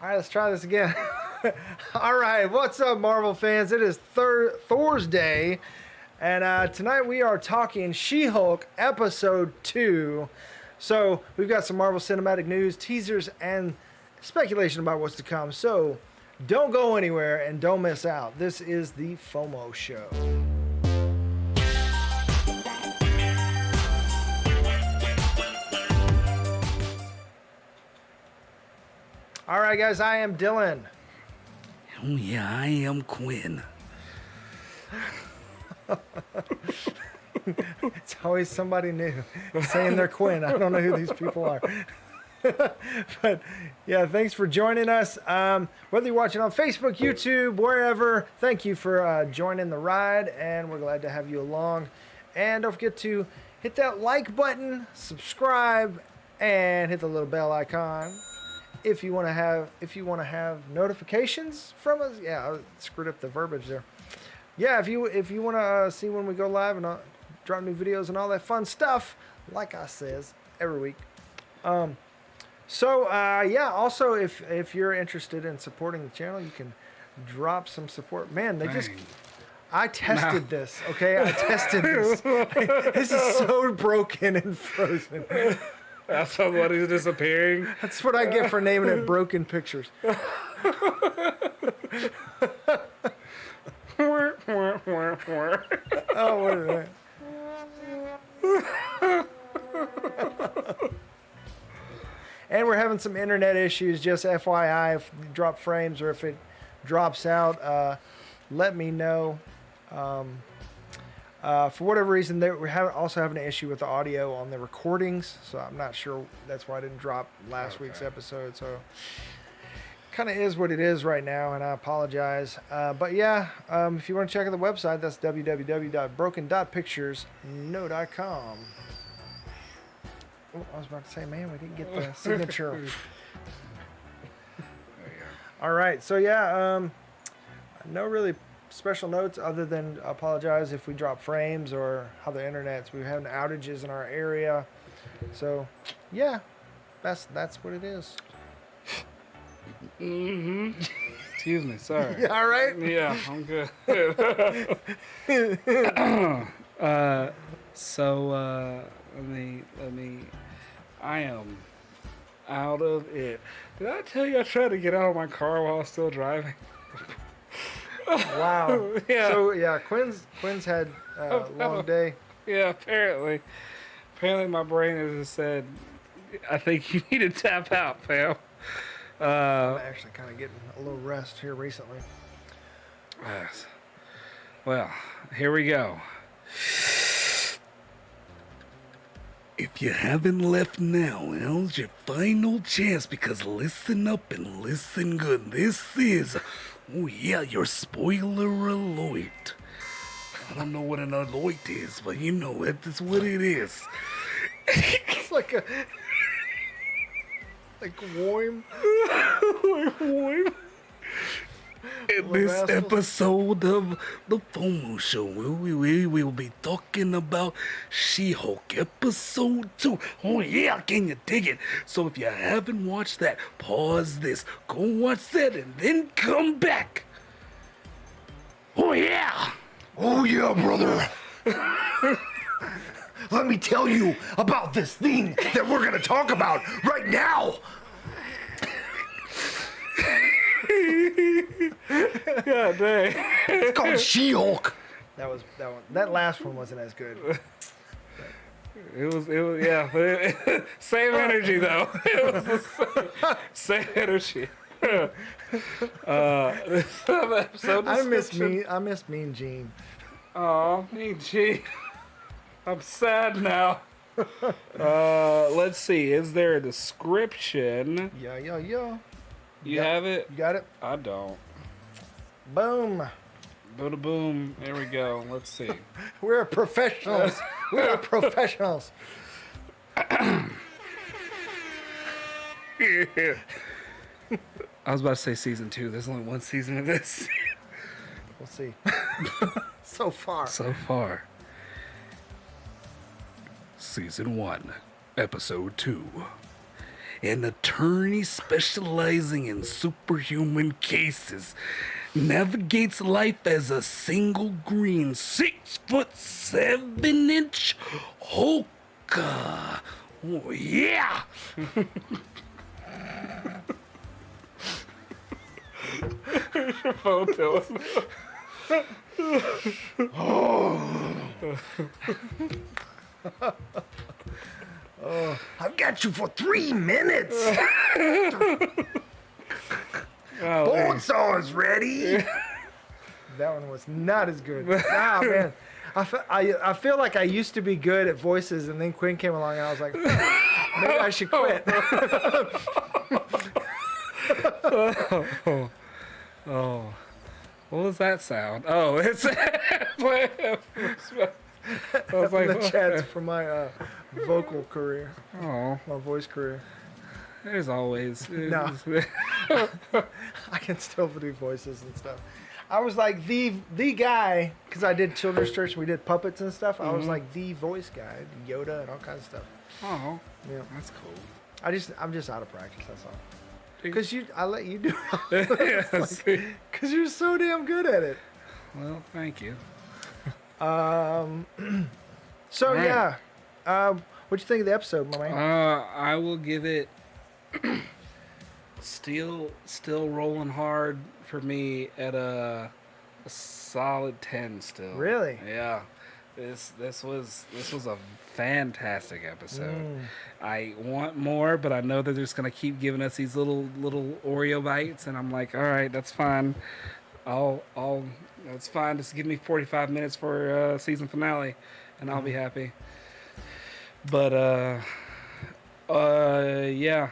All right, let's try this again. All right, what's up, Marvel fans? It is Thursday, and tonight we are talking She-Hulk Episode 2. So we've got some Marvel Cinematic news, teasers, and speculation about what's to come. So don't go anywhere and don't miss out. This is the FOMO Show. All right, guys, I am Dylan. Oh, yeah, I am Quinn. It's always somebody new saying they're Quinn. I don't know who these people are. But, yeah, thanks for joining us. Whether you're watching on Facebook, YouTube, wherever, thank you for joining the ride, and we're glad to have you along. And don't forget to hit that like button, subscribe, and hit the little bell icon. If you want to have notifications from us, yeah, I screwed up the verbiage there. Yeah, if you want to see when we go live and drop new videos and all that fun stuff, like I says every week. Yeah. Also, if you're interested in supporting the channel, you can drop some support. Man, I tested this. Okay, I tested this. This is so broken and frozen. That's somebody's disappearing. That's what I get for naming it Broken Pictures. Oh, wait a minute. And we're having some internet issues, just FYI, if you drop frames or if it drops out, let me know. For whatever reason, we're also having an issue with the audio on the recordings, so I'm not sure. That's why I didn't drop last week's episode. So kind of is what it is right now, and I apologize. But yeah, if you want to check out the website, that's www.broken.picturesno.com. Oh, I was about to say, man, we didn't get the signature. All right, so yeah, no really special notes other than apologize if we drop frames or how the internet's. We're having outages in our area, so yeah, that's what it is. Excuse me, sorry. Yeah, all right. Yeah, I'm good. So let me. I am out of it. Did I tell you I tried to get out of my car while I was still driving? Wow. Yeah. So yeah, Quinn's had a long day. Yeah, apparently my brain has just said, I think you need to tap out, fam. I'm actually kind of getting a little rest here recently. Yes. Well, here we go. If you haven't left now, now's your final chance because listen up and listen good. This is, oh yeah, your spoiler alert. I don't know what an alert is, but you know it. That's what it is. It's like a warm. In this episode of the FOMO Show, we will be talking about She-Hulk Episode 2. Oh yeah, can you dig it? So if you haven't watched that, pause this, go watch that, and then come back. Oh yeah! Oh yeah, brother. Let me tell you about this thing that we're gonna talk about right now. God dang. It's called She-Hulk. That last one wasn't as good. It was, yeah. Same energy, though. It was the same energy. This episode I description. miss Mean Gene. Aw, me, gee. I'm sad now. Let's see. Is there a description? Yeah. You have it? You got it? I don't. Boom. Boom, boom. There we go. Let's see. We're professionals. We're professionals. I was about to say season 2. There's only one season of this. We'll see. So far. So far. Season 1, Episode 2. An attorney specializing in superhuman cases navigates life as a single green 6'7" Hulk. Oh yeah! Your phone tells me. I've got you for 3 minutes. Bone is ready. That one was not as good. Nah, man. I feel like I used to be good at voices, and then Quinn came along, and I was like, maybe I should quit. Oh. What was that sound? Oh, it's... I was like, The chats for my vocal career, oh, my voice career. there's always... No. I can still do voices and stuff. I was like the guy, because I did children's church and we did puppets and stuff. I was like the voice guy, Yoda and all kinds of stuff. Oh, Yeah, that's cool. I'm just out of practice. That's all. Because I let you do Yes. it. Because you're so damn good at it. Well, thank you. So Right. yeah, What'd you think of the episode, my man? I will give it still rolling hard for me at a solid 10 still. Really? Yeah. This was a fantastic episode. I want more, but I know that they're just gonna keep giving us these little Oreo bites, and I'm like, all right, that's fine. That's fine. Just give me 45 minutes for season finale, and I'll be happy. But yeah,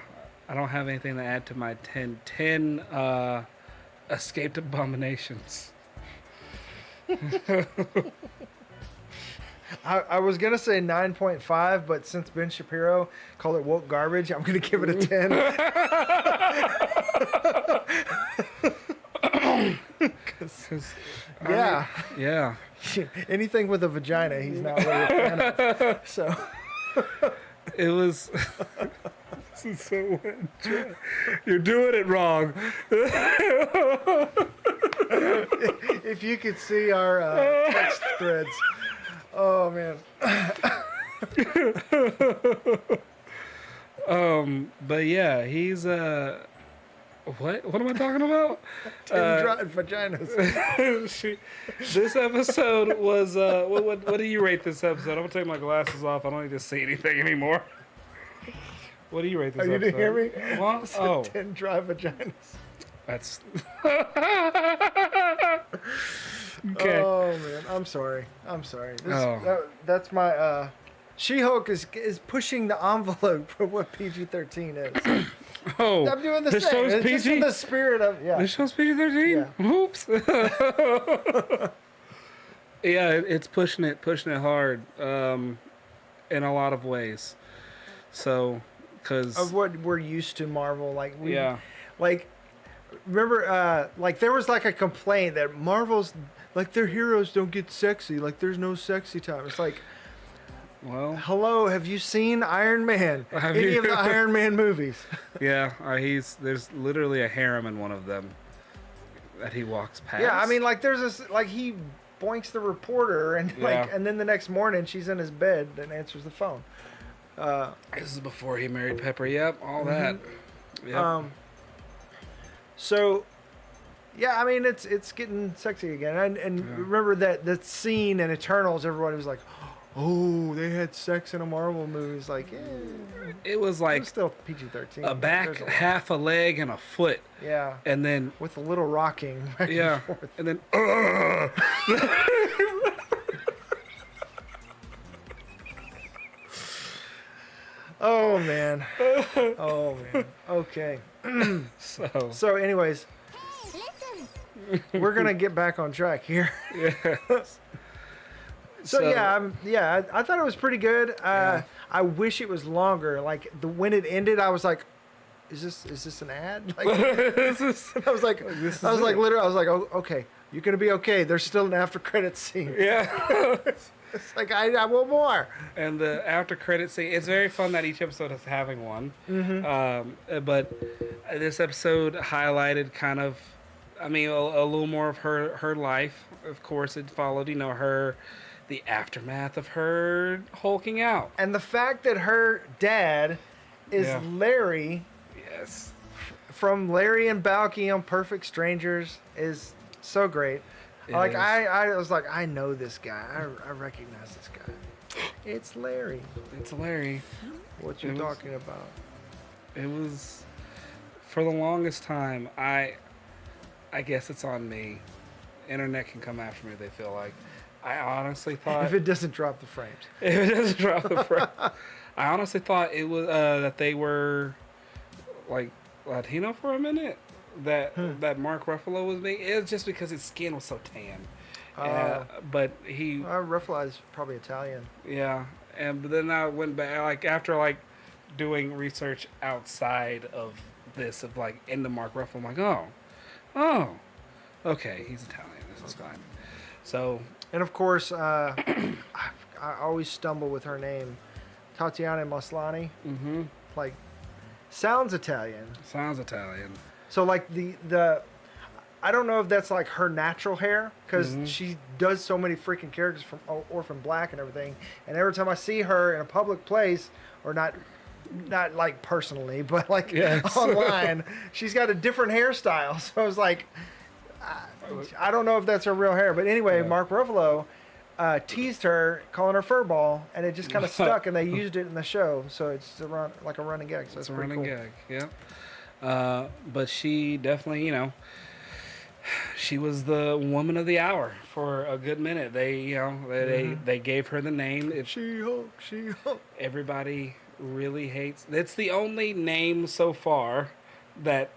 I don't have anything to add to my 10. 10 escaped abominations. I was gonna say 9.5, but since Ben Shapiro called it woke garbage, I'm gonna give it a 10. 'Cause, yeah, Yeah. anything with a vagina, he's not really a fan of. So It was. This is so weird. You're doing it wrong. if you could see our text threads, oh man. But yeah, he's what am I talking about? 10 dry vaginas. This episode was what do you rate this episode? I'm gonna take my glasses off. I don't need to see anything anymore. What do you rate this Oh, you episode? didn't hear me? What? I said Oh, 10 dry vaginas. that's okay. Oh man, I'm sorry. That's my She-Hulk is pushing the envelope for what PG-13 is. Oh, I'm doing the this same. show's It's just in PG. the spirit of This show's PG-13. Yeah. Oops. Yeah, it's pushing it hard, in a lot of ways. So, because of what we're used to Marvel, yeah, remember there was like a complaint that Marvel's like their heroes don't get sexy, like there's no sexy time. It's like, well, hello, have you seen Iron Man? Have Any you? of the Iron Man movies? yeah, there's literally a harem in one of them that he walks past. Yeah, I mean, like there's this, like he boinks the reporter, and Yeah. and then the next morning she's in his bed and answers the phone. This is before he married Pepper. Yep, all that. Yep. So, yeah, I mean, it's getting sexy again. And remember that scene in Eternals, everybody was like, oh, they had sex in a Marvel movie. It's like, it was it like was still PG-13. a back, There's half a leg, and a foot, yeah, and then with a little rocking back yeah, and forth. and then Oh, man. Oh, man. Okay. So, anyways, we're going to get back on track here. yes. So yeah, I thought it was pretty good. Yeah. I wish it was longer. Like when it ended, I was like, "Is this an ad?" Like, This is- I was like, literally, I was like, "Oh, okay, you're gonna be okay." There's still an after credit scene. yeah. It's like I want more. And the after credit scene, it's very fun that each episode is having one. But this episode highlighted kind of, I mean, a little more of her life. Of course, it followed, the aftermath of her hulking out. And the fact that her dad is Yeah. Larry Yes. from Larry and Balky on Perfect Strangers is so great. It Like is. I was like, I know this guy. I recognize this guy. It's Larry. It's Larry. What you It was- talking about? It was, for the longest time, I guess it's on me. Internet can come after me if they feel like. I honestly thought If it doesn't drop the frames. if it doesn't drop the frame. I honestly thought it was that they were like Latino for a minute. That Mark Ruffalo was being. It was just because his skin was so tan. But he, Ruffalo is probably Italian. yeah. But then I went back after doing research outside of this of into Mark Ruffalo. I'm like, oh, okay, he's Italian. This is fine. So. And of course, I always stumble with her name, Tatiana Maslany. Mm-hmm. Like, sounds Italian. Sounds Italian. So like the I don't know if that's like her natural hair because she does so many freaking characters from Orphan Black and everything. And every time I see her in a public place, or not like personally, but like online, she's got a different hairstyle. So I was like, I don't know if that's her real hair. But anyway, Mark Ruffalo teased her, calling her furball, and it just kind of stuck, and they used it in the show. So it's like a running gag. So It's it's a pretty running cool. gag, yeah. But she definitely, you know, she was the woman of the hour for a good minute. They, you know, they gave her the name. She-Hulk, She-Hulk. Everybody really hates. It's the only name so far that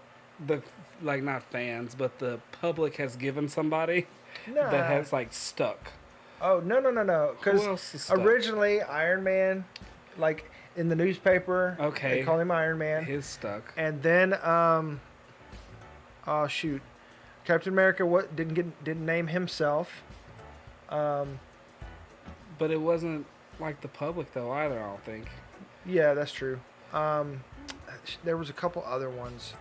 the like not fans, but the public has given somebody Nah. that has like stuck. Oh, no. Who else Because is stuck? originally, Iron Man, like in the newspaper, Okay. they called him Iron Man. His stuck. And then, oh shoot, Captain America didn't name himself. But it wasn't like the public though either. I don't think. Yeah, that's true. There was a couple other ones.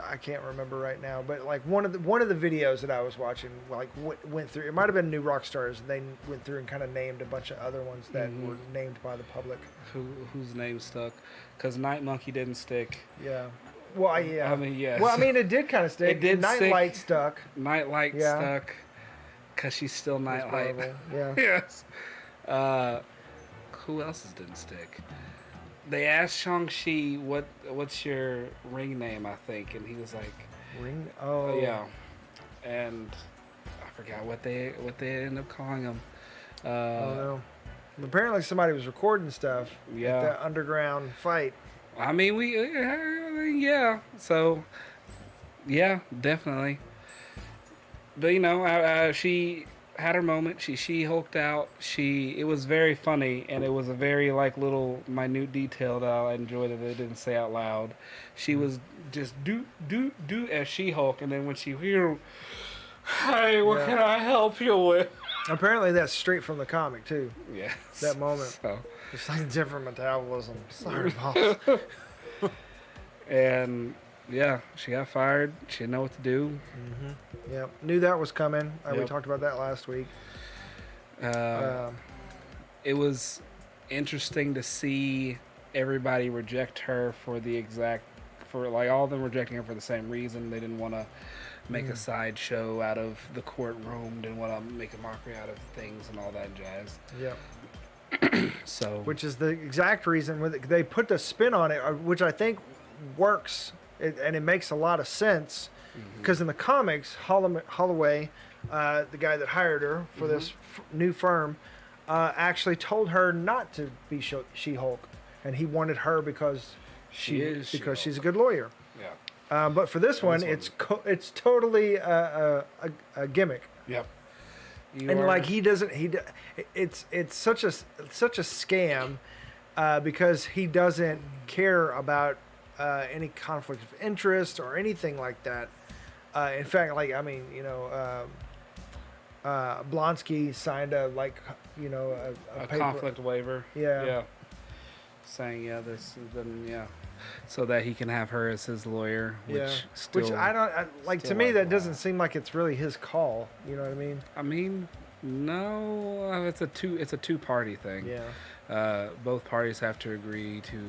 I can't remember right now, but like one of the videos that I was watching, like went through. It might have been New Rockstars, and they went through and kind of named a bunch of other ones that were named by the public. Whose name stuck? Because Night Monkey didn't stick. Yeah. Well, yeah. I mean, yes. Well, I mean, it did kind of stick. It did Nightlight stick. stuck. Nightlight Yeah. stuck. Because she's still Nightlight. Marvel, yeah. Yes. Who else didn't stick? They asked Shang-Chi, what's your ring name, I think, and he was like, Ring. oh yeah, and I forgot what they ended up calling him. I don't know. Apparently, somebody was recording stuff. Yeah. At the underground fight. I mean, yeah. So, yeah, definitely. But you know, she had her moment. She hulked out. It was very funny, and it was a very like little minute detail that I enjoyed that they didn't say out loud. She was just do as She-Hulk, and then when she hear, hey, what can I help you with? Apparently, that's straight from the comic too. Yes. That moment. So, It's like different metabolism. Sorry, boss. and yeah, she got fired. She didn't know what to do. Yep. Knew that was coming. We Yep. talked about that last week. It was interesting to see everybody reject her for like all of them rejecting her for the same reason. They didn't want to make a sideshow out of the courtroom, didn't want to make a mockery out of things and all that jazz. Yep. So, Which is the exact reason they put the spin on it, which I think works, and it makes a lot of sense. Because in the comics, Holloway, the guy that hired her for this new firm, actually told her not to be She-Hulk, and he wanted her because she's a good lawyer. yeah. But for this one, it's totally a gimmick, Yep. and like it's such a scam because he doesn't care about any conflict of interest or anything like that. In fact, like I mean, you know, Blonsky signed a paper. conflict waiver. Yeah. Yeah. Saying so that he can have her as his lawyer, which I don't like. To still me, like that that. doesn't seem like it's really his call. You know what I mean? I mean, no, it's a two-party thing. Yeah. Both parties have to agree to,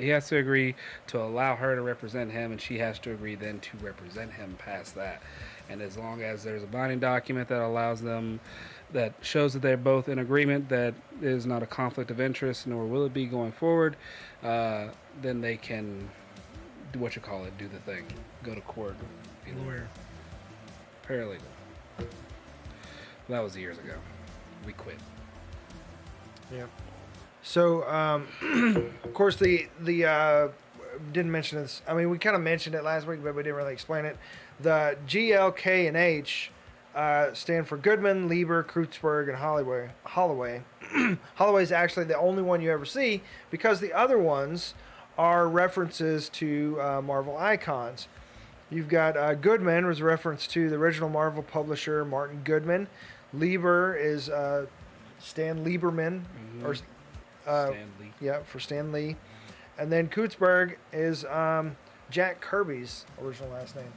he has to agree to allow her to represent him, and she has to agree then to represent him past that. And as long as there's a binding document that allows them, that shows that they're both in agreement that is not a conflict of interest, nor will it be going forward, then they can do the thing, go to court, be a lawyer, paralegal. That was years ago. We quit. Yeah. So, of course, the didn't mention this. I mean, we kind of mentioned it last week, but we didn't really explain it. The G, L, K, and H stand for Goodman, Lieber, Kreutzberg, and Holloway. Holloway is actually the only one you ever see because the other ones are references to Marvel icons. You've got Goodman was a reference to the original Marvel publisher Martin Goodman. Lieber is Stan Lieberman, or Stan Lee. yeah, for Stan Lee. And then Kutzberg is Jack Kirby's original last name.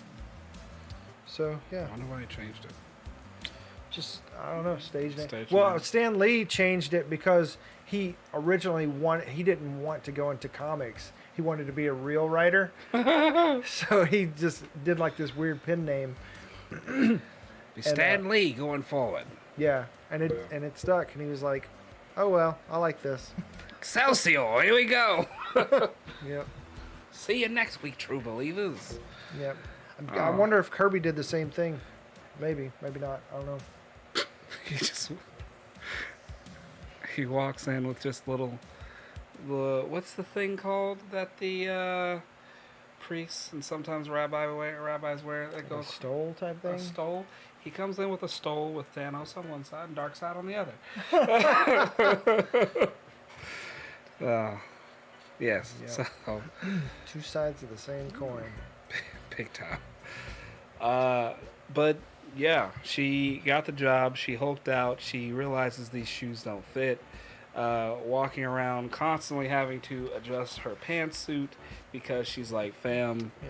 So yeah, I wonder why he changed it. just I don't know, stage name. Stage Well, name. Stan Lee changed it because he originally he didn't want to go into comics. He wanted to be a real writer. So he just did like this weird pen name. Be Stan Lee going forward. Yeah, and it stuck, and he was like, "Oh well, I like this." Excelsior, here we go. Yep, See you next week, true believers. yep. I wonder if Kirby did the same thing. Maybe, maybe not. I don't know. He walks in with just what's the thing called that the priests and sometimes rabbis wear that Like a goes stole type thing. a stole. He comes in with a stole with Thanos on one side and Darkseid on the other. Yes. Yep. So Two sides of the same coin. big time. But yeah, she got the job. She hulked out. She realizes these shoes don't fit. Walking around constantly having to adjust her pantsuit because she's like, fam. Yeah.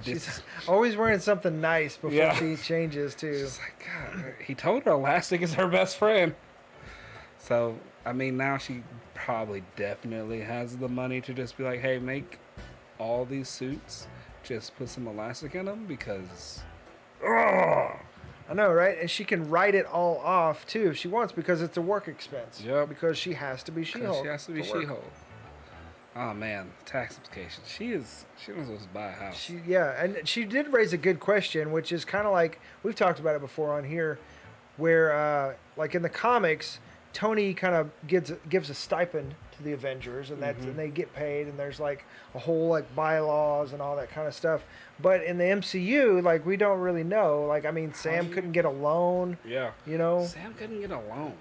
This- She's always wearing something nice before Yeah. she changes too. She's like, God, he told her elastic is her best friend. So, I mean, now she probably definitely has the money to just be like, hey, make all these suits, just put some elastic in them because, I know, right? And she can write it all off too if she wants because it's a work expense. Yep. Because she has to be She-Hulk. she has to be for work. She-Hulk. Oh man, tax implications. She knows supposed to buy a house. And she did raise a good question, which is kind of like we've talked about it before on here, where like in the comics, Tony kind of gives a stipend to the Avengers, and and they get paid, and there's like a whole like bylaws and all that kind of stuff. But in the MCU, like we don't really know. Like I mean, Sam couldn't get a loan. Yeah. You know. Sam couldn't get a loan.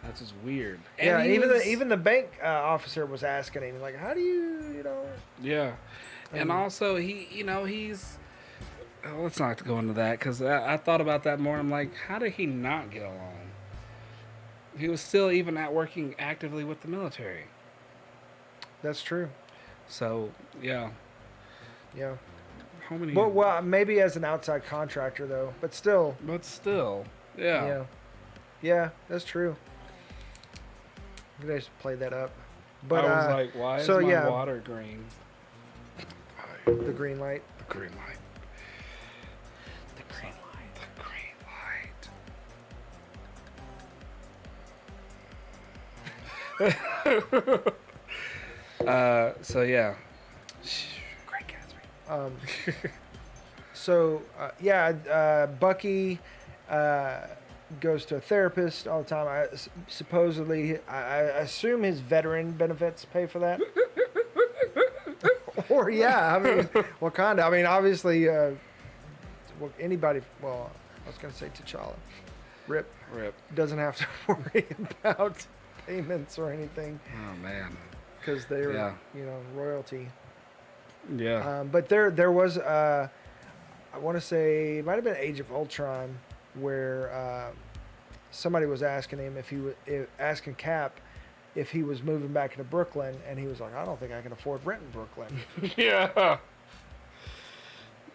That's just weird. Yeah, And he even was- even the bank officer was asking him like, "How do you know?" Yeah, and also he's. Let's not go into that because I thought about that more. I'm like, how did he not get a loan? He was still even working actively with the military. That's true. So yeah, Yeah. how many? Well, maybe as an outside contractor though, but still. But still, yeah. Yeah. Yeah, that's true. You guys played that up. But I was like, why is so, my yeah. water green? the green light. The green light. The green light. The green light. So yeah. Great Gatsby. Bucky goes to a therapist all the time. Supposedly, I assume his veteran benefits pay for that. Or yeah, I mean, Wakanda. I mean, obviously, anybody. Well, I was gonna say T'Challa. Rip doesn't have to worry about payments or anything Oh man. because they're Yeah. royalty. Yeah. But there was I want to say it might have been Age of Ultron where somebody was asking him asking Cap if he was moving back into Brooklyn, and he was like, I don't think I can afford rent in Brooklyn. Yeah.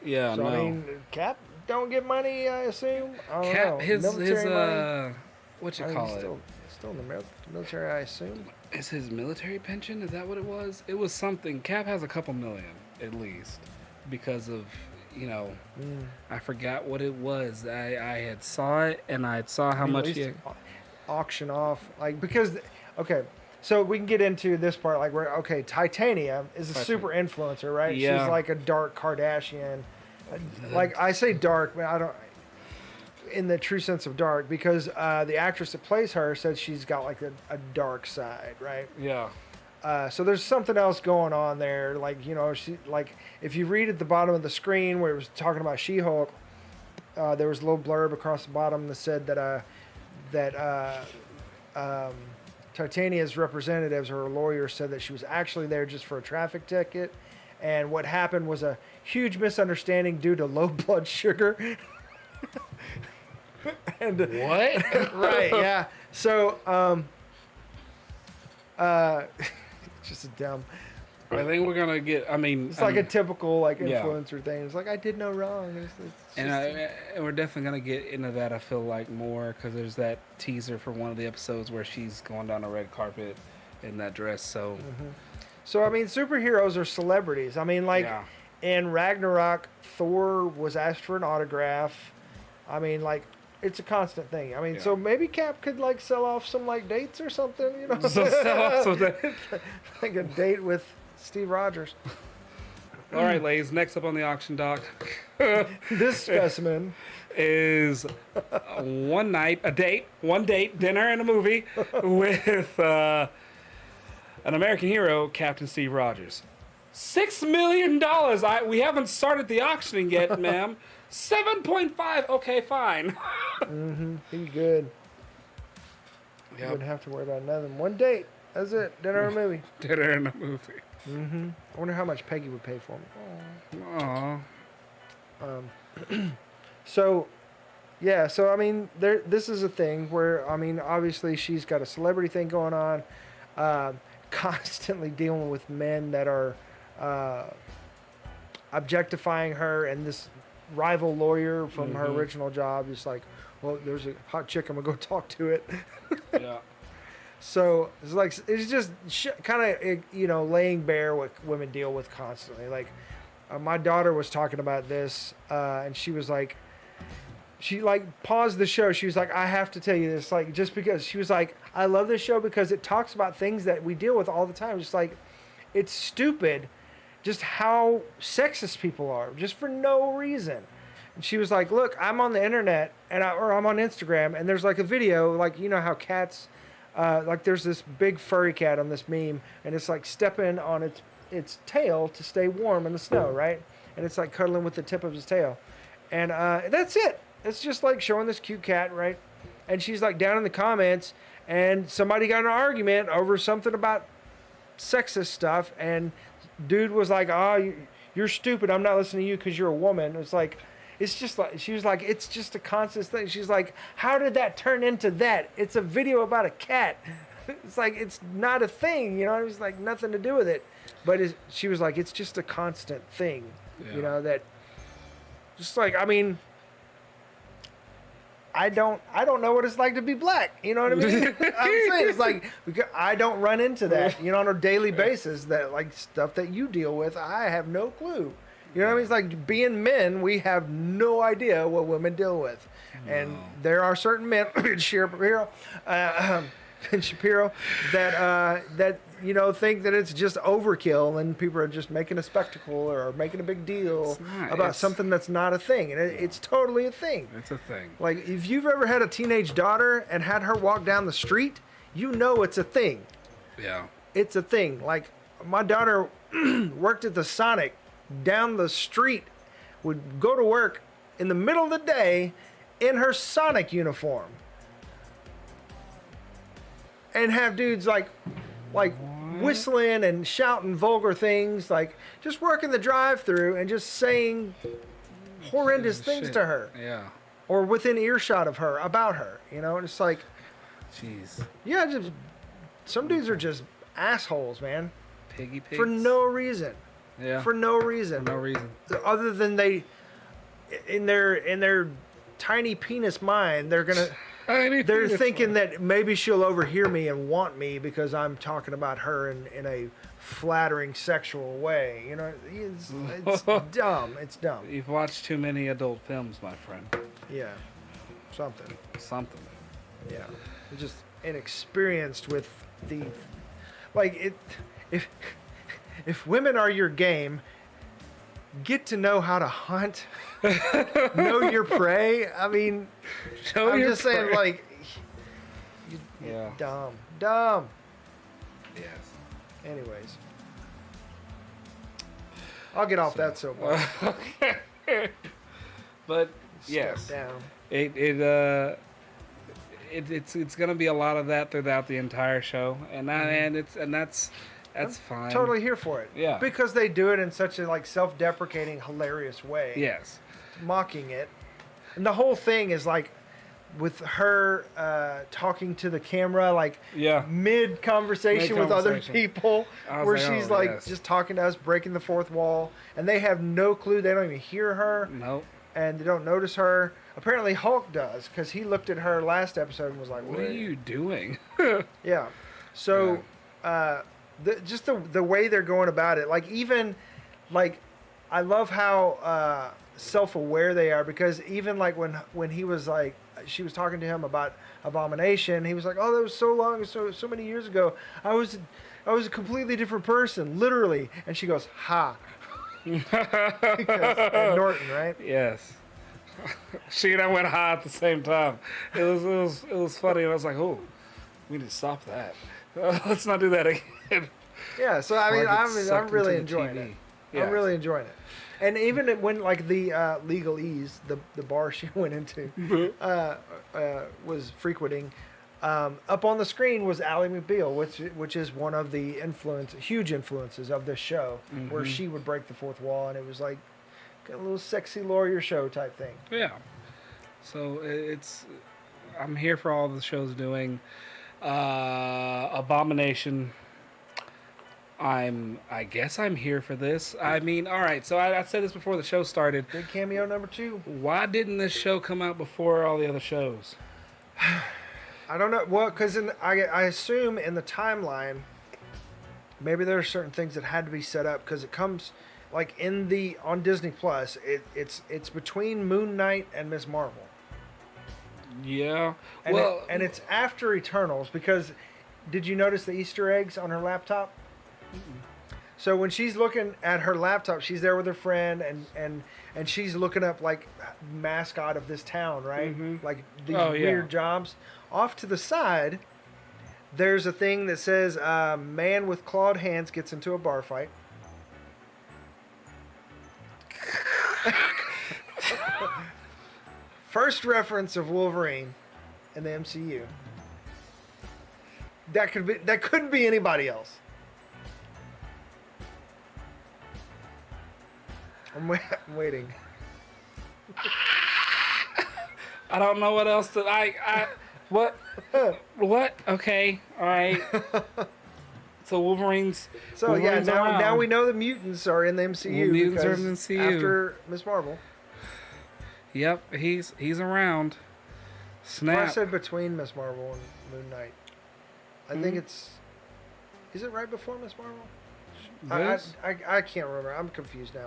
Yeah. So no. I mean, Cap don't get money, I assume. I don't know. His Military money. what you I mean, call he's it? still in the military, I assume. Is his military pension? Is that what it was? It was something. Cap has a couple million at least because of I forgot what it was. I had saw it and I saw how I mean, much at he. least auction off because okay. So we can get into this part, like Titania is a super influencer, right? Yeah. She's like a dark Kardashian. Like I say dark, but I don't in the true sense of dark because the actress that plays her said she's got like a dark side, right? Yeah. So there's something else going on there. Like, she like if you read at the bottom of the screen where it was talking about She-Hulk, there was a little blurb across the bottom that said that Titania's representatives or her lawyer said that she was actually there just for a traffic ticket, and what happened was a huge misunderstanding due to low blood sugar. And What? right, yeah. So, just a dumb. I think we're gonna get. I mean, It's like a typical like yeah. influencer thing. It's like I did no wrong. It's and, just- and we're definitely gonna get into that. I feel like more because there's that teaser for one of the episodes where she's going down a red carpet in that dress. So So I mean, superheroes are celebrities. I mean, like yeah, in Ragnarok, Thor was asked for an autograph. I mean, like it's a constant thing. I mean, Yeah. so maybe Cap could like sell off some like dates or something. You know, So sell off some dates. like a date with Steve Rogers. all right, ladies. Next up on the auction dock This specimen. is one date, dinner, and a movie with an American hero, Captain Steve Rogers. $6 million. We haven't started the auctioning yet, ma'am. 7.5. Okay, fine. He's good. You Yep. wouldn't have to worry about nothing. One date. That's it. Dinner or movie. Dinner and a movie. I wonder how much Peggy would pay for him. Aw. So, yeah. So I mean, this is a thing where I mean, obviously she's got a celebrity thing going on, constantly dealing with men that are objectifying her, and this rival lawyer from her original job is like, well, there's a hot chick. I'm gonna go talk to it. Yeah. So it's like it's just kind of laying bare what women deal with constantly. Like my daughter was talking about this, and she was like, she like paused the show. She was like, I have to tell you this, like just because she was like, I love this show because it talks about things that we deal with all the time. Just like it's stupid, just how sexist people are, just for no reason. And she was like, look, I'm on the internet or I'm on Instagram, and there's like a video, like you know how cats. Like there's this big furry cat on this meme, and it's like stepping on its tail to stay warm in the snow, right? And it's like cuddling with the tip of his tail, and that's it. It's just like showing this cute cat, right? And she's like down in the comments, and somebody got in an argument over something about sexist stuff, and dude was like, "Oh, you're stupid. I'm not listening to you because you're a woman." It's like. It's just like, she was like, it's just a constant thing. She's like, how did that turn into that? It's a video about a cat. It's like, it's not a thing, you know? It's like nothing to do with it. But she was like, it's just a constant thing, you know, that just like, I mean, I don't know what it's like to be black. You know what I mean? I'm saying it's like, I don't run into that, you know, on a daily basis, that like stuff that you deal with. I have no clue. You know what I mean? It's like being men, we have no idea what women deal with. And there are certain men, Shapiro, that you know, think that it's just overkill and people are just making a spectacle or making a big deal about something that's not a thing. And it's totally a thing. It's a thing. Like, if you've ever had a teenage daughter and had her walk down the street, you know it's a thing. Yeah. It's a thing. Like, my daughter worked at the Sonic down the street, would go to work in the middle of the day in her Sonic uniform and have dudes like whistling and shouting vulgar things, like just working the drive-through and just saying horrendous things Shit. to her Yeah. or within earshot of her, about her, you know. And it's like, Jeez. yeah, just some dudes are just assholes, man, Piggy pigs. for no reason. Yeah. For no reason. no reason. Other than they, in their tiny penis mind, they're thinking that maybe she'll overhear me and want me because I'm talking about her in a flattering sexual way. You know, it's dumb. It's dumb. You've watched too many adult films, my friend. Yeah, something. Something. Yeah, I'm just inexperienced with the, like it. If women are your game, get to know how to hunt, know your prey. I mean, I'm just saying, like, Yeah. dumb. Yes. Anyways, I'll get off that soapbox. But Step yes, down. it's gonna be a lot of that throughout the entire show, and that's fine. Totally here for it. Yeah. Because they do it in such a like self-deprecating, hilarious way. Yes. Mocking it. And the whole thing is like with her talking to the camera, like Yeah. mid conversation with other Mid-conversation. people, I was where like, she's oh, like yes. just talking to us, breaking the fourth wall, and they have no clue. They don't even hear her, Nope. and they don't notice her. Apparently, Hulk does, because he looked at her last episode and was like, What are you doing? Yeah. So, just the way they're going about it, like even, like, I love how self-aware they are, because even like when he was like, she was talking to him about Abomination, he was like, "Oh, that was so long, so many years ago. I was a completely different person, literally." And she goes, "Ha." And Norton, right? Yes. She and I went high at the same time. It was funny. I was like, oh, we need to stop that. Let's not do that again. Yeah. So I mean, Before I get I'm sucked really into the enjoying TV. it. Yes. I'm really enjoying it. And even when like the Legalese, the bar she went into, was frequenting, up on the screen was Ally McBeal, which is one of the huge influences of this show, where she would break the fourth wall, and it was like a little sexy lawyer show type thing. Yeah. So I'm here for all the show's doing. Abomination. I guess I'm here for this. I mean, all right. So I said this before the show started. Big cameo number 2. Why didn't this show come out before all the other shows? I don't know. Well, because I assume in the timeline, maybe there are certain things that had to be set up, because it comes like on Disney Plus. It's between Moon Knight and Miss Marvel. Yeah. And Well, it's after Eternals, because did you notice the Easter eggs on her laptop? So when she's looking at her laptop, she's there with her friend, and she's looking up like mascot of this town, right? Like these weird jobs. Off to the side, there's a thing that says man with clawed hands gets into a bar fight. First reference of Wolverine in the MCU. That couldn't be anybody else. I'm waiting. I don't know what else to. What? What? Okay. All right. So Wolverine's. So Wolverine's now around. we know the mutants are in the MCU. The mutants are in because the MCU. after Miss Marvel. Yep, he's around. Well, I Snap. said between Miss Marvel and Moon Knight. I think it's. Is it right before Miss Marvel? This? I can't remember. I'm confused now.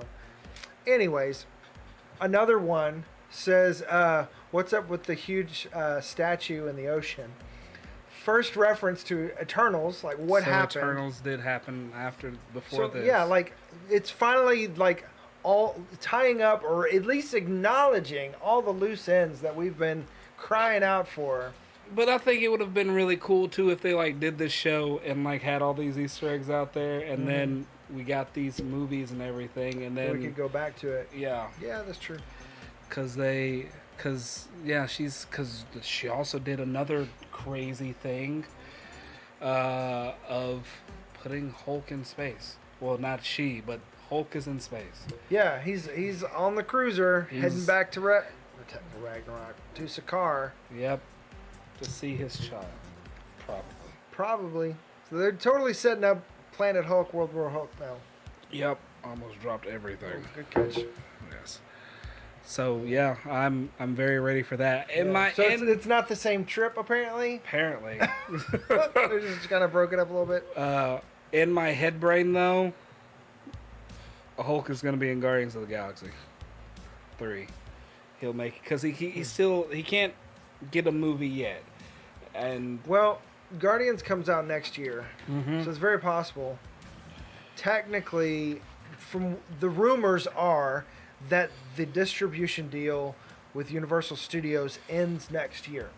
Anyways, another one says, "What's up with the huge statue in the ocean?" First reference to Eternals, like what So happened. Eternals did happen before this. Yeah, like it's finally like all tying up, or at least acknowledging all the loose ends that we've been crying out for. But I think it would have been really cool too if they like did this show and like had all these Easter eggs out there, and then we got these movies and everything, and then We could go back to it. yeah, Yeah, that's true. because she also did another crazy thing of putting Hulk in space. Well, not she, but Hulk is in space. Yeah, he's on the cruiser heading He's- back to Ragnarok, to Sakaar. Yep, to see his child, probably. Probably. So they're totally setting up Planet Hulk, World War Hulk now. Yep, almost dropped everything. Good catch. Yes. So yeah, I'm very ready for that. So it's not the same trip, apparently. Apparently, They're just kind of broke it up a little bit. in my head brain though, Hulk is gonna be in Guardians of the Galaxy 3. He'll make it because he can't get a movie yet, and Well, Guardians comes out next year, so it's very possible. Technically, from the rumors are that the distribution deal with Universal Studios ends next year,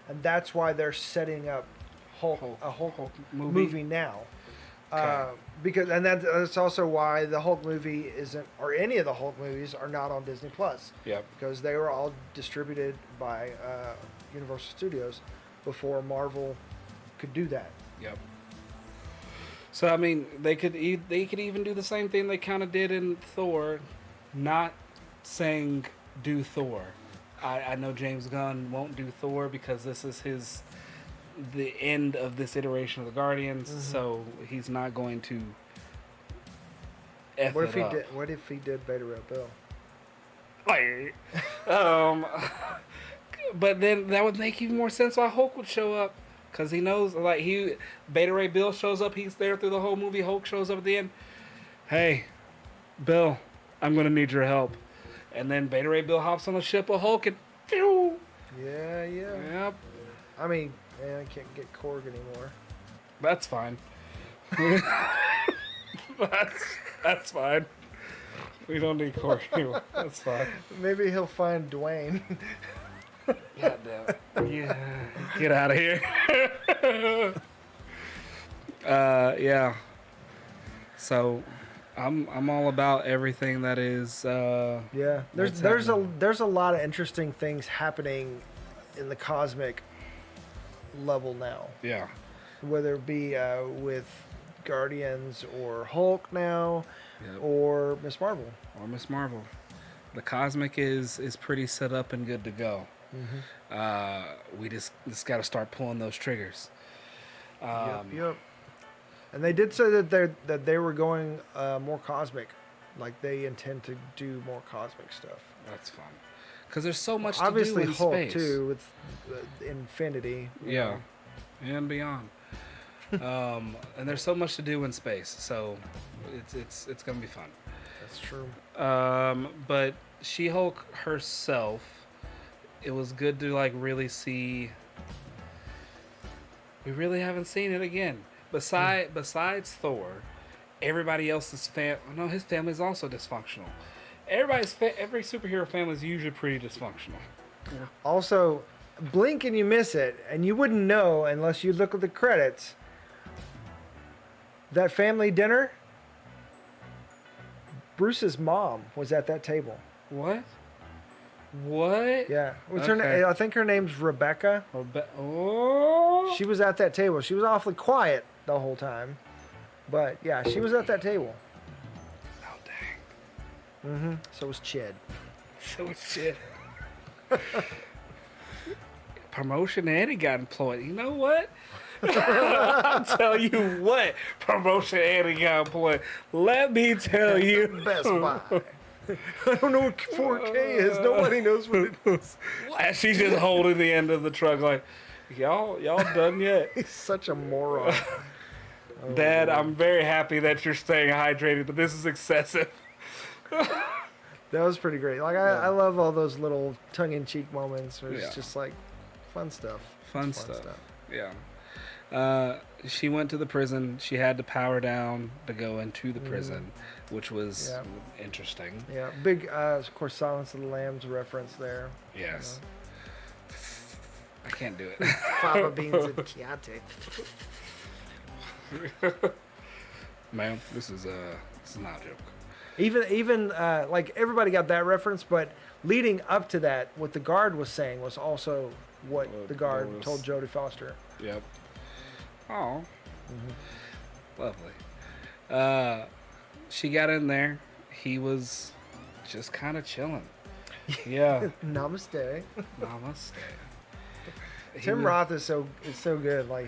and that's why they're setting up a Hulk movie now. Okay. Because that's also why the Hulk movie isn't, or any of the Hulk movies are not on Disney Plus. Yep. Because they were all distributed by Universal Studios before Marvel could do that. Yep. So I mean, they could even do the same thing they kind of did in Thor, not saying do Thor, I know James Gunn won't do Thor because this is the end of this iteration of the Guardians, so he's not going to F What it if he up. did? What if he did Beta Ray Bill? But then that would make even more sense why Hulk would show up, because he knows, like, Beta Ray Bill shows up, he's there through the whole movie. Hulk shows up at the end. Hey, Bill, I'm gonna need your help. And then Beta Ray Bill hops on the ship of Hulk and phew. Yeah. Yep, I mean, I can't get Korg anymore. that's fine. that's fine. We don't need Corey anymore. That's fine. Maybe he'll find Dwayne. God damn it. Yeah. Get out of here. Yeah. So, I'm all about everything that is. Yeah, what's there's happening. a lot of interesting things happening in the cosmic level now, Yeah. whether it be with Guardians or Hulk now, Yep. or Miss Marvel. Or Miss Marvel. The cosmic is pretty set up and good to go. We just got to start pulling those triggers. Yep. And they did say that they were going more cosmic, like they intend to do more cosmic stuff. That's fun. Because there's so much Obviously, to do in Hulk space. too with Infinity. you Yeah. know. And beyond. And there's so much to do in space, so it's gonna be fun. That's true. But She-Hulk herself, it was good to like really see. We really haven't seen it again. Besides Thor, everybody else's his family is also dysfunctional. Every superhero family is usually pretty dysfunctional. Also, blink and you miss it, and you wouldn't know unless you look at the credits. That family dinner, Bruce's mom was at that table. What? What? Yeah, what's her Okay. name? I think her name's Rebecca. Oh. She was at that table. She was awfully quiet the whole time, but yeah, she was at that table. Oh dang. So was Chid. So shit. Promotion and he got employed. You know what? I'll tell you what. Promotion and he got employed. Let me tell you. Best Buy. I don't know what 4K is. Nobody knows what it is. And she's just holding the end of the truck like, y'all done yet? He's such a moron. Dad, I'm very happy that you're staying hydrated, but this is excessive. That was pretty great. Like I love all those little tongue-in-cheek moments where it's Yeah. just like fun stuff. Fun stuff. Yeah. She went to the prison. She had to power down to go into the prison, which was Yeah. interesting. Yeah, big, of course, Silence of the Lambs reference there. Yes. I can't do it. Fava beans and Chianti. Ma'am, this is not a joke. Even like everybody got that reference, but leading up to that, what the guard was saying was also what the guard was- told Jodie Foster. Yep. Oh. Lovely. She got in there. He was just kind of chilling. Yeah. Namaste. Namaste. Tim Roth is so good. Like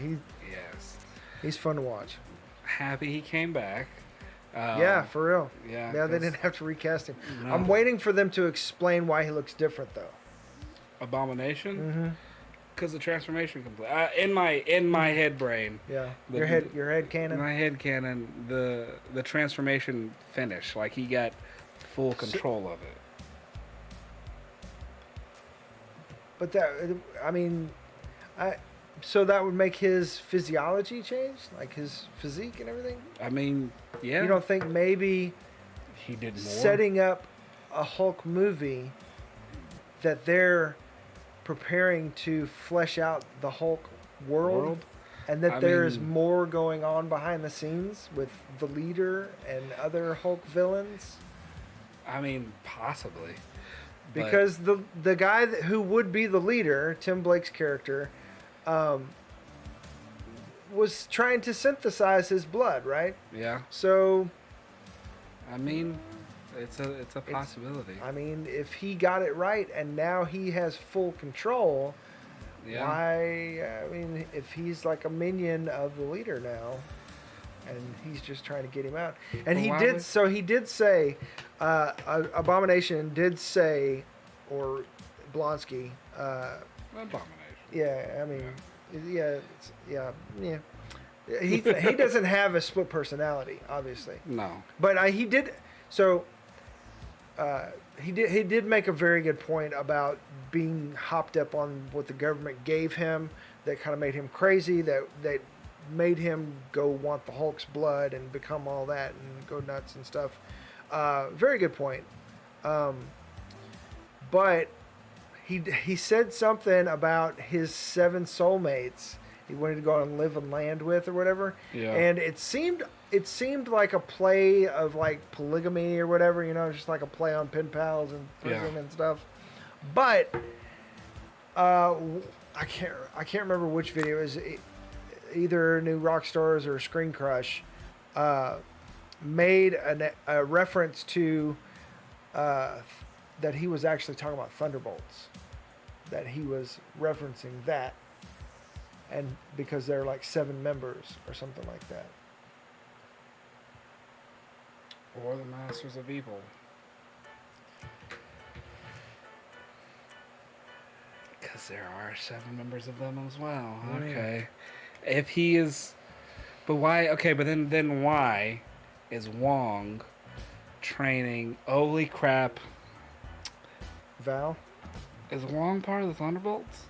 Yes. he's fun to watch. Happy he came back. Yeah, for real. Yeah. Yeah, they 'cause didn't have to recast him. No. I'm waiting for them to explain why he looks different though. Abomination. Because the transformation complete. In my head brain. Yeah, The- your head cannon. In my head canon, the transformation finished. Like he got full control of it. But that, I mean, so that would make his physiology change, like his physique and everything. I mean, yeah. You don't think maybe he did more. setting up a Hulk movie that they're preparing to flesh out the Hulk world, and that I there's mean- more going on behind the scenes with the leader and other Hulk villains? I mean, possibly. But- Because the guy who would be the leader, Tim Blake's character, was trying to synthesize his blood, right? yeah. So I mean, It's a possibility. I mean, if he got it right and now he has full control, Yeah. why? I mean, if he's like a minion of the leader now, and he's just trying to get him out, and Well, he why did. would- So he did say, Abomination did say, or Blonsky. Abomination. Yeah, I mean, yeah. He doesn't have a split personality, obviously. No. But he did. So he did make a very good point about being hopped up on what the government gave him. That kind of made him crazy. That made him go want the Hulk's blood and become all that and go nuts and stuff. Very good point. But he said something about his 7 soulmates. He wanted to go out and live and land with or whatever. Yeah. And it seemed like a play of like polygamy or whatever, just like a play on pen pals and prison and stuff. But I can't remember which video it was. Either New Rockstars or Screen Crush made a reference to that he was actually talking about Thunderbolts. That he was referencing that. And because they're like 7 members or something like that. Or the Masters of Evil. Because there are 7 members of them as well. Okay. If he is... But why... Okay, but then why is Wong training... Holy crap. Val? Is Wong part of the Thunderbolts?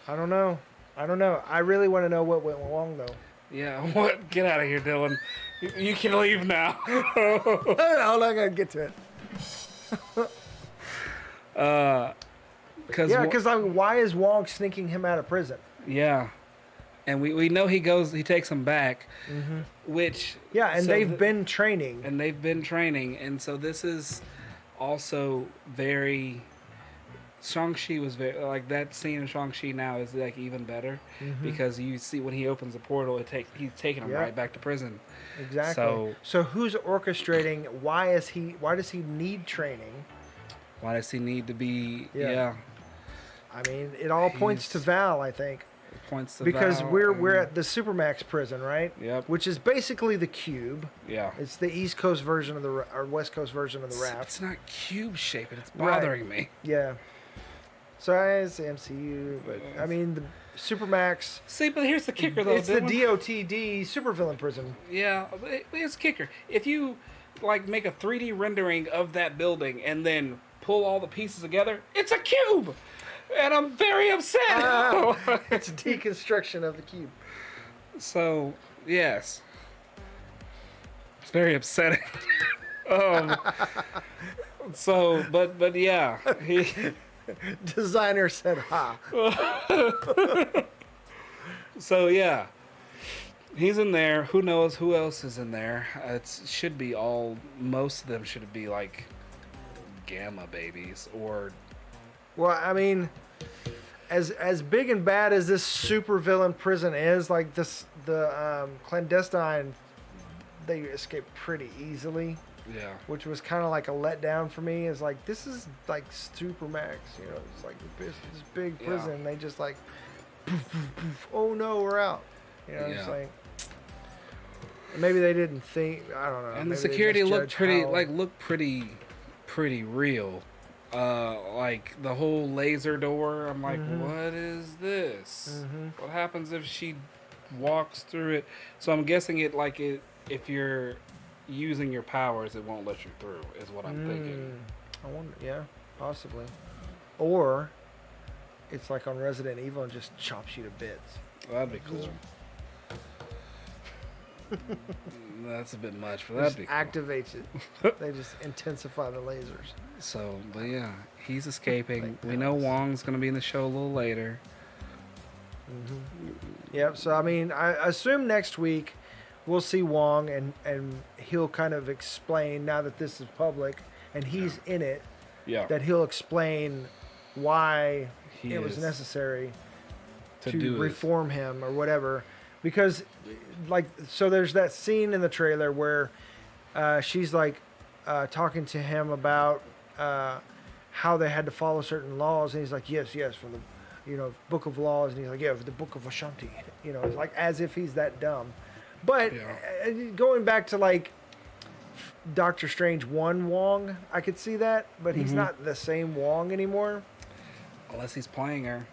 I don't know. I really want to know what went wrong though. Yeah, what? Get out of here, Dylan. You can leave now. I'm not gonna get to it. Because why is Wong sneaking him out of prison? Yeah. And we know he takes him back, which... Yeah, and so they've been training. And so this is also very... Shang-Chi was very... Like, that scene in Shang-Chi now is, like, even better. Because you see when he opens the portal, he's taking him right back to prison. Exactly. So who's orchestrating? Why does he need training? Why does he need to be... Yeah. I mean, it all points to Val, I think. Points to because Val we're at the Supermax prison, right? Yep. Which is basically the Cube. Yeah. It's the East Coast version of or West Coast version of the Raft. It's not cube shaped, and it's bothering me. Yeah. So it's the MCU, but I mean the Supermax. See, but here's the kicker, though. It's the DOTD supervillain prison. Yeah, but here's the kicker. If you like make a 3D rendering of that building and then pull all the pieces together, it's a cube, and I'm very upset. It's a deconstruction of the cube. So yes, it's very upsetting. So, but yeah, he. Designer said, "Ha." So yeah, he's in there. Who knows who else is in there? Should be most of them should be like Gamma babies or. Well, I mean, as big and bad as this supervillain prison is, like the clandestine, they escape pretty easily. Yeah. Which was kind of like a letdown for me. Is like, this is like Supermax, it's like this big prison. They just like, poof, poof, poof. Oh no, we're out. It's like, maybe they didn't think. I don't know. And the maybe they security looked misjudged pretty real. Like the whole laser door. I'm like, what is this? What happens if she walks through it? So I'm guessing if you're using your powers, it won't let you through, is what I'm thinking. I wonder, yeah, possibly. Or it's like on Resident Evil and just chops you to bits. That'd be cool. That's a bit much, but that'd be cool. Activates it. They just intensify the lasers. So, but yeah, he's escaping. We know Wong's gonna be in the show a little later. Yep. So I mean, I assume next week we'll see Wong and he'll kind of explain, now that this is public and he's in it, that he'll explain why it was necessary to reform him or whatever. Because, so there's that scene in the trailer where she's like, talking to him about how they had to follow certain laws, and he's like, yes, for the, book of laws, and he's like, yeah, for the book of Ashanti, it's like as if he's that dumb. But going back to like Doctor Strange 1 Wong, I could see that, but he's not the same Wong anymore. Unless he's playing her.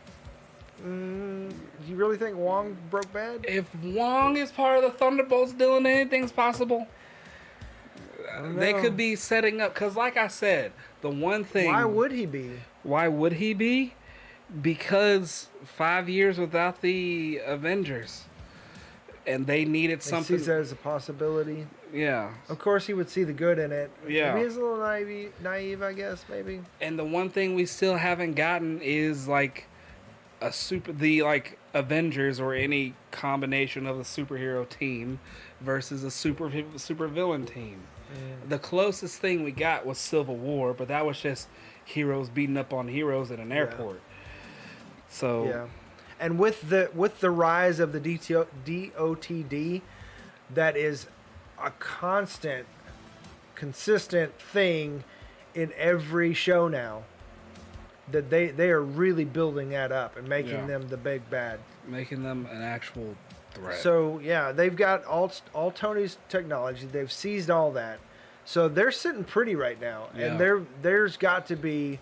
Do you really think Wong broke bad? If Wong is part of the Thunderbolts, Dylan, anything's possible. They could be setting up, because like I said, the one thing... Why would he be? Why would he be? Because 5 years without the Avengers. And they needed something... He sees that as a possibility. Yeah. Of course he would see the good in it. Yeah. Maybe he's a little naive, I guess, maybe. And the one thing we still haven't gotten is like the Avengers or any combination of the superhero team versus a super villain team. The closest thing we got was Civil War, but that was just heroes beating up on heroes at an airport. So yeah, and with the rise of the DOTD, that is a consistent thing in every show now. That they are really building that up and making them the big bad, making them an actual threat. So yeah, they've got all Tony's technology. They've seized all that, so they're sitting pretty right now. And there's got to be.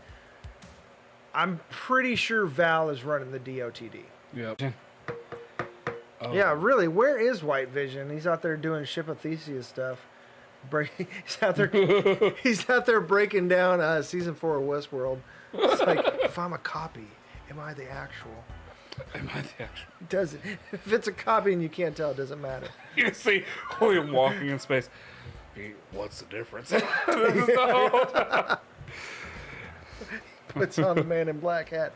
I'm pretty sure Val is running the DOTD. Yep. Oh. Yeah, really. Where is White Vision? He's out there doing Ship of Theseus stuff. He's out there. He's out there breaking down season 4 of Westworld. It's like, if I'm a copy, am I the actual? Am I the actual? Does it? If it's a copy and you can't tell, it doesn't matter. You see William walking in space. Hey, what's the difference? Puts on the Man in Black hat.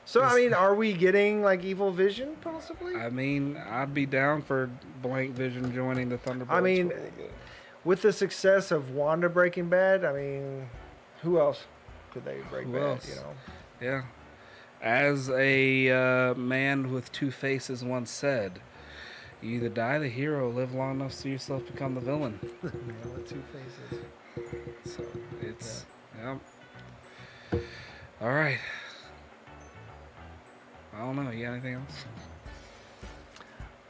So, I mean, are we getting, like, Evil Vision, possibly? I mean, I'd be down for Blank Vision joining the Thunderbolts. I mean, with the success of Wanda Breaking Bad, I mean, who else could they break bad, Yeah. As a man with two faces once said, you either die the hero or live long enough to see yourself become the villain. Man with two faces. So, it's... Yeah. All right. I don't know. You got anything else?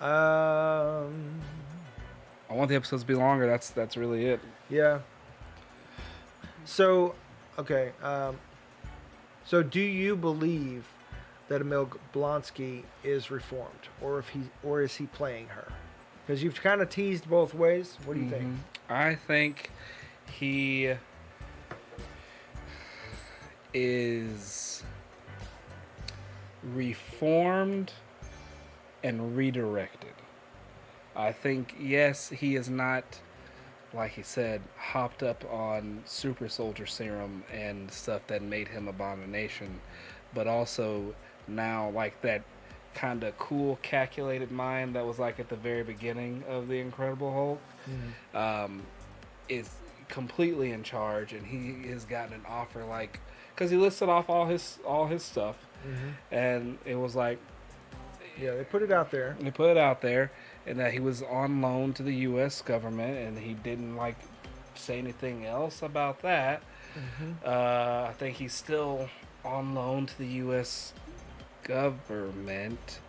I want the episodes to be longer. That's really it. Yeah. So, okay. So, do you believe that Emil Blonsky is reformed, or is he playing her? Because you've kind of teased both ways. What do you think? I think he is reformed and redirected. I think, yes, he is not, like he said, hopped up on super soldier serum and stuff that made him Abomination, but also now like that kind of cool, calculated mind that was like at the very beginning of the Incredible Hulk is completely in charge, and he has gotten an offer like, because he listed off all his stuff, and it was like, yeah, they put it out there. They put it out there, and that he was on loan to the U.S. government, and he didn't like say anything else about that. I think he's still on loan to the U.S. government.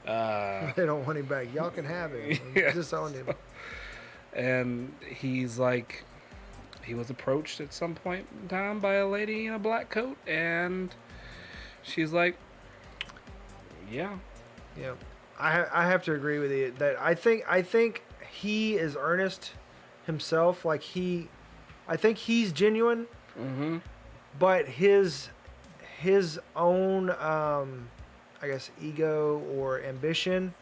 They don't want him back. Y'all can have him. Yeah. Disown him. And he's like, he was approached at some point in time by a lady in a black coat, and she's like, yeah. I have to agree with you that I think he is earnest himself. Like I think he's genuine, but his own I guess ego or ambition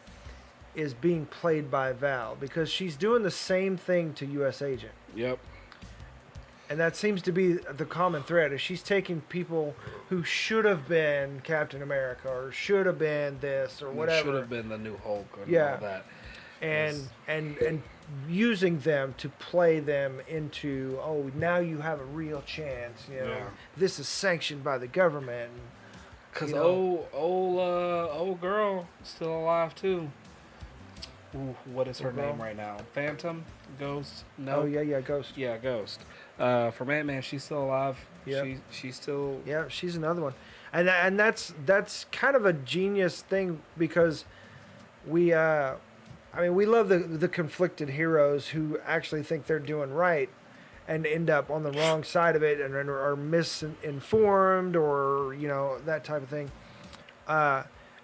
is being played by Val, because she's doing the same thing to U.S. Agent. Yep. And that seems to be the common thread, is she's taking people who should have been Captain America or should have been this or whatever. Should have been the new Hulk and all that. And using them to play them into, oh, now you have a real chance. This is sanctioned by the government. Because old girl still alive too. ooh, what is her Girl. name right now? Phantom? Ghost? No. Oh yeah, Ghost. Yeah, Ghost. From Ant-Man, she's still alive. Yep. She's still. Yeah, she's another one, and that's kind of a genius thing because we I mean we love the conflicted heroes who actually think they're doing right and end up on the wrong side of it and are misinformed or that type of thing.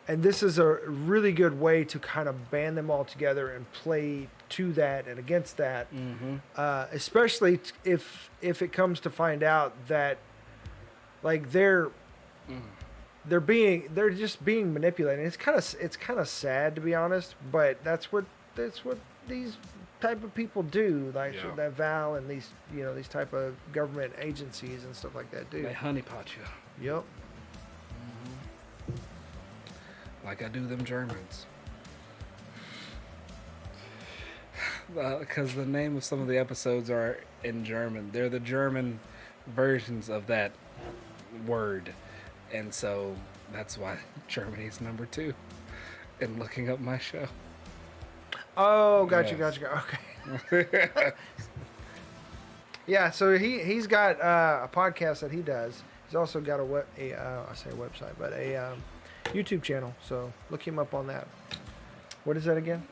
And this is a really good way to kind of band them all together and play to that and against that, especially if it comes to find out that like they're just being manipulated. It's kind of sad, to be honest, but that's what these type of people do, like that Val and these these type of government agencies and stuff like that do. They honeypot you. Yep. Like I do them Germans. Because the name of some of the episodes are in German. They're the German versions of that word. And so that's why Germany's number 2 in looking up my show. Oh, gotcha. Yes. Okay. Yeah, so he's got a podcast that he does. He's also got a website, but a YouTube channel. So look him up on that. What is that again?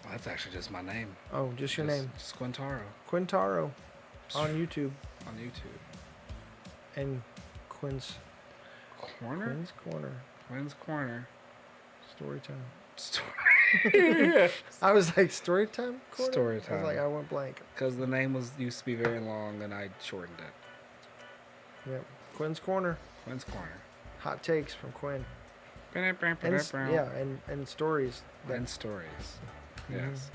Well, that's actually just my name. Oh, just your name. Just Quintaro Quintaro on YouTube. on YouTube. And Quinn's Corner? Quinn's Corner. Story time. Story. I was like, story time? Corner? Story I was time. like, I went blank. Because the name used to be very long and I shortened it. Yep. Quinn's Corner. Quinn's Corner. Hot takes from Quinn. And, And stories. and stories. Mhm. Yes.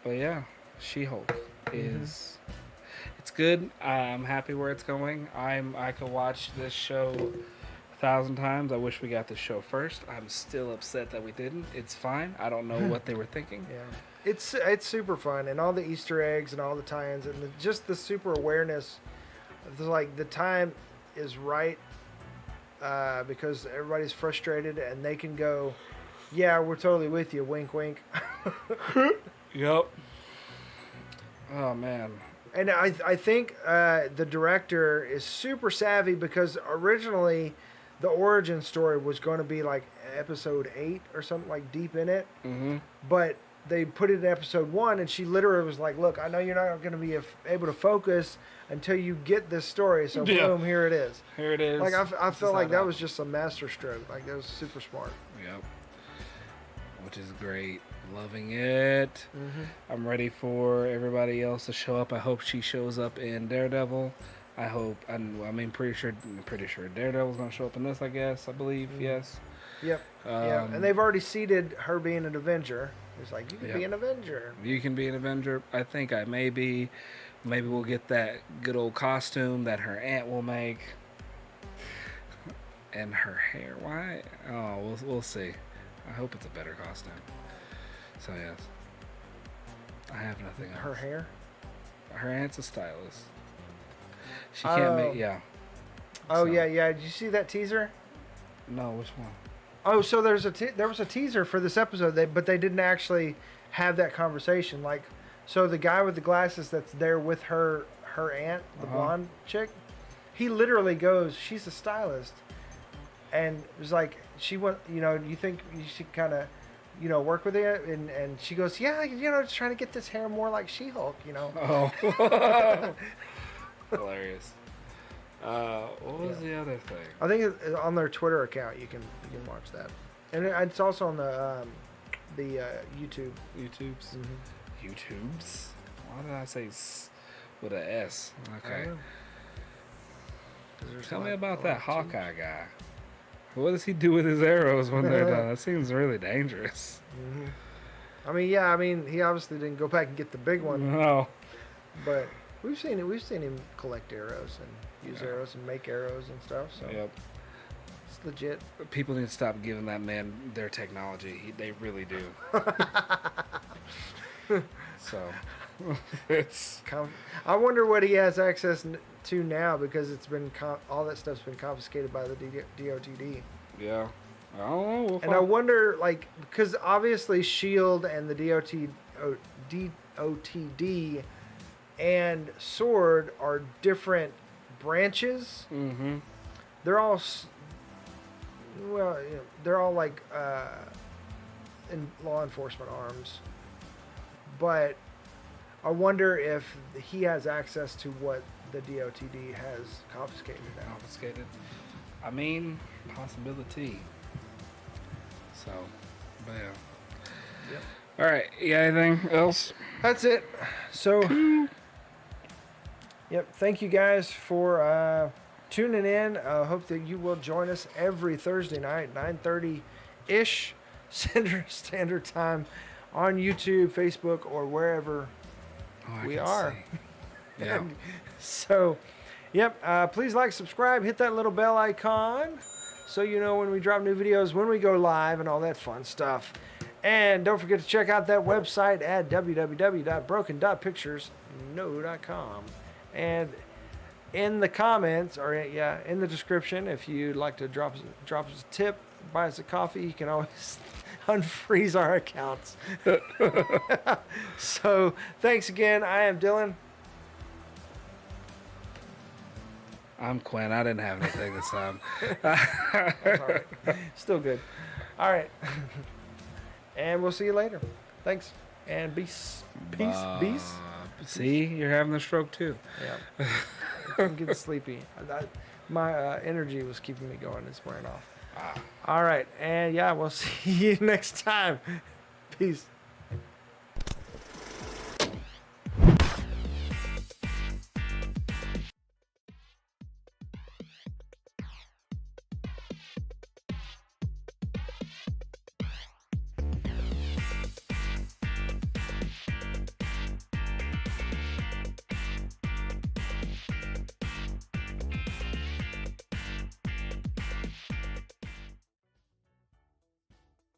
But yeah, She-Hulk is. It's good. I'm happy where it's going. I could watch this show 1,000 times. I wish we got this show first. I'm still upset that we didn't. It's fine. I don't know what they were thinking. Yeah. It's super fun, and all the Easter eggs and all the tie-ins and just the super awareness. Like the time is right because everybody's frustrated and they can go, yeah, we're totally with you, wink wink. Yep. Oh man. And I think the director is super savvy because originally the origin story was going to be like episode 8 or something, like deep in it. Mm-hmm. But they put it in episode 1, and she literally was like, look, I know you're not going to be able to focus until you get this story, so Yeah. boom, here it is. Here it is. Like I This felt is like how that it was just a master stroke. Like that was super smart. Yep. Which is great. Loving it. Mm-hmm. I'm ready for everybody else to show up. I hope she shows up in Daredevil. I hope. Pretty sure Daredevil's gonna show up in this. I guess. I believe. Yes. Yep. Yeah, and they've already seeded her being an Avenger. It's like, you can be an Avenger. You can be an Avenger. I think I may be. Maybe we'll get that good old costume that her aunt will make. And her hair. Why? Oh, we'll see. I hope it's a better costume. So yes. I have nothing else. Her hair? Her aunt's a stylist. She can't make. Yeah. Oh, So- yeah. Did you see that teaser? No, which one? Oh, so there was a teaser for this episode, but they didn't actually have that conversation. Like, so the guy with the glasses that's there with her aunt, the blonde chick, he literally goes, she's a stylist, and it was like, you think you should kind of, work with it, and she goes, yeah, just trying to get this hair more like She-Hulk, Oh. Hilarious. What was the other thing? I think on their Twitter account you can watch that, and it's also on the YouTube. YouTubes? Mm-hmm. YouTubes? Why did I say with an S? Okay. Tell me about that Hawkeye guy. What does he do with his arrows when they're done? That seems really dangerous. Mm-hmm. He obviously didn't go back and get the big one, No. but we've seen him collect arrows and use arrows and make arrows and stuff. So Yep. it's legit. People need to stop giving that man their technology. They really do. So, it's... I wonder what he has access to now because it's been all that stuff's been confiscated by the DOTD. Yeah. I don't know. We'll And I find- wonder, like, because obviously Shield and the DOTD and Sword are different branches. Mhm. They're all, well, they're all like in law enforcement arms. But I wonder if he has access to what the DOTD has confiscated now. Confiscated. I mean, possibility. So, but yeah. Yep. All right. You got anything else? That's it. So, yep. Thank you guys for tuning in. I hope that you will join us every Thursday night, 9:30 ish Central Standard Time, on YouTube, Facebook, or wherever Oh, I we can are. see. Yeah. So, yep. Please like, subscribe, hit that little bell icon, so you know when we drop new videos, when we go live, and all that fun stuff. And don't forget to check out that website at www.broken.picturesno.com. And in the comments, or in the description, if you'd like to drop us a tip, buy us a coffee, you can always unfreeze our accounts. So thanks again. I am Dylan. I'm Quinn. I didn't have anything this time. That's all right. Still good. All right. And we'll see you later. Thanks. And peace. Peace. See, you're having the stroke too. Yeah. I'm getting sleepy. My energy was keeping me going. It's wearing off. All right. And yeah, we'll see you next time. Peace.